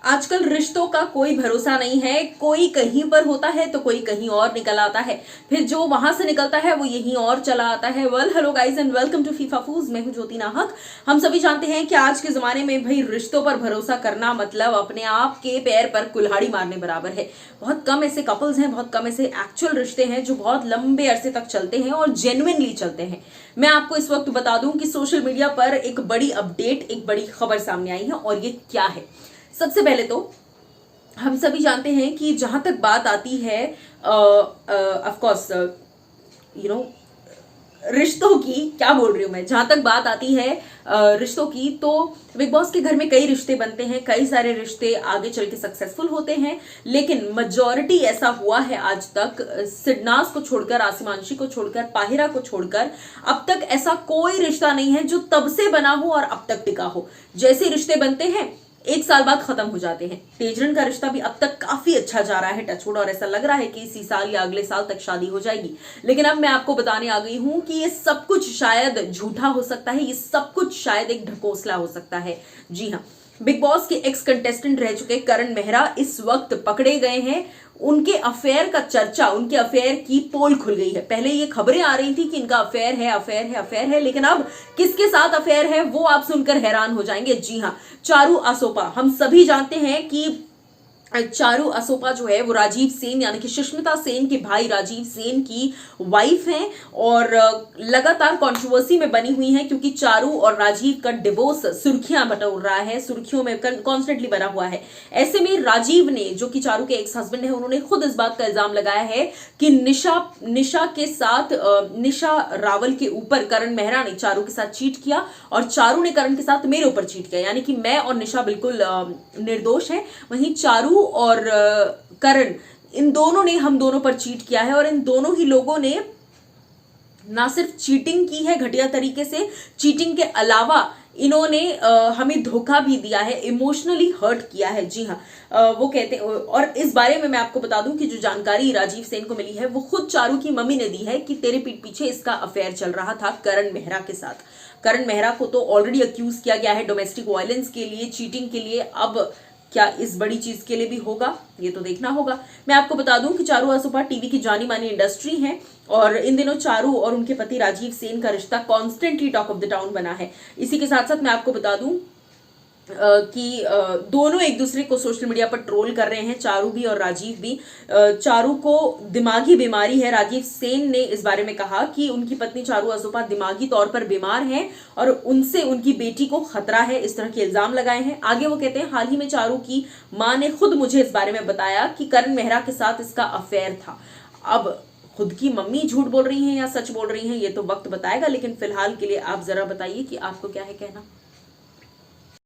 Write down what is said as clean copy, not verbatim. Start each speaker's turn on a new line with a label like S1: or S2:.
S1: आजकल रिश्तों का कोई भरोसा नहीं है। कोई कहीं पर होता है तो कोई कहीं और निकल आता है, फिर जो वहां से निकलता है वो यहीं और चला आता है। Well, hello guys and welcome to FIFA फूज। मैं हूं ज्योति नाहक। हम सभी जानते हैं कि आज के जमाने में भाई रिश्तों पर भरोसा करना मतलब अपने आप के पैर पर कुल्हाड़ी मारने बराबर है। बहुत कम ऐसे कपल्स हैं, बहुत कम ऐसे एक्चुअल रिश्ते हैं जो बहुत लंबे अरसे तक चलते हैं और जेन्युइनली चलते हैं। मैं आपको इस वक्त बता दूं कि सोशल मीडिया पर एक बड़ी अपडेट, एक बड़ी खबर सामने आई है और ये क्या है। सबसे पहले तो हम सभी जानते हैं कि जहां तक बात आती है ऑफ कोर्स रिश्तों की, क्या बोल रही हूं मैं, जहां तक बात आती है रिश्तों की, तो बिग बॉस के घर में कई रिश्ते बनते हैं, कई सारे रिश्ते आगे चल के सक्सेसफुल होते हैं। लेकिन मेजॉरिटी ऐसा हुआ है आज तक, सिडनास को छोड़कर, आसिमांशी को छोड़कर, पाहिरा को छोड़कर, अब तक ऐसा कोई रिश्ता नहीं है जो तब से बना हो और अब तक टिका हो। जैसे रिश्ते बनते हैं एक साल बाद खत्म हो जाते हैं। तेजरन का रिश्ता भी अब तक काफी अच्छा जा रहा है, टचवुड, और ऐसा लग रहा है कि इसी साल या अगले साल तक शादी हो जाएगी। लेकिन अब मैं आपको बताने आ गई हूं कि ये सब कुछ शायद झूठा हो सकता है, ये सब कुछ शायद एक ढकोसला हो सकता है। जी हाँ, बिग बॉस के एक्स कंटेस्टेंट रह चुके करण मेहरा इस वक्त पकड़े गए हैं। उनके अफेयर का चर्चा, उनके अफेयर की पोल खुल गई है। पहले ये खबरें आ रही थी कि इनका अफेयर है, अफेयर है, अफेयर है, लेकिन अब किसके साथ अफेयर है वो आप सुनकर हैरान हो जाएंगे। जी हाँ, चारू असोपा। हम सभी जानते हैं कि चारू असोपा जो है वो राजीव सेन यानी कि सुष्मिता सेन के भाई राजीव सेन की वाइफ हैं और लगातार कंट्रोवर्सी में बनी हुई हैं, क्योंकि चारू और राजीव का डिवोर्स सुर्खियां बटोर रहा है, सुर्खियों में कॉन्स्टेंटली बना हुआ है। ऐसे में राजीव ने, जो कि चारू के एक्स हस्बैंड है, उन्होंने खुद इस बात का इल्जाम लगाया है कि निशा के साथ, निशा रावल के ऊपर करण मेहरा ने चारू के साथ चीट किया और चारू ने करण के साथ मेरे ऊपर चीट किया, यानी कि मैं और निशा बिल्कुल निर्दोष है। वहीं चारू और करण, इन दोनों ने हम दोनों पर चीट किया है और इन दोनों ही लोगों ने ना सिर्फ चीटिंग की है घटिया तरीके से, चीटिंग के अलावा इन्होंने हमें धोखा भी दिया है, इमोशनली हर्ट किया है। जी हाँ, वो कहते, और इस बारे में मैं आपको बता दूं कि जो जानकारी राजीव सेन को मिली है वो खुद चारू की मम्मी ने दी है कि तेरे पीठ पीछे इसका अफेयर चल रहा था करण मेहरा के साथ। करण मेहरा को तो ऑलरेडी अक्यूज किया गया है डोमेस्टिक वायलेंस के लिए, चीटिंग के लिए। अब क्या इस बड़ी चीज के लिए भी होगा, ये तो देखना होगा। मैं आपको बता दूं कि चारू असोपा टीवी की जानी मानी इंडस्ट्री है और इन दिनों चारू और उनके पति राजीव सेन का रिश्ता constantly talk of the town बना है। इसी के साथ साथ मैं आपको बता दूं कि दोनों एक दूसरे को सोशल मीडिया पर ट्रोल कर रहे हैं, चारू भी और राजीव भी। चारू को दिमागी बीमारी है। राजीव सेन ने इस बारे में कहा कि उनकी पत्नी चारू असोपा दिमागी तौर पर बीमार है और उनसे उनकी बेटी को खतरा है, इस तरह के इल्जाम लगाए हैं। आगे वो कहते हैं, हाल ही में चारू की मां ने खुद मुझे इस बारे में बताया कि करण मेहरा के साथ इसका अफेयर था। अब खुद की मम्मी झूठ बोल रही हैं या सच बोल रही हैं, ये तो वक्त बताएगा, लेकिन फिलहाल के लिए आप जरा बताइए कि आपको क्या है कहना।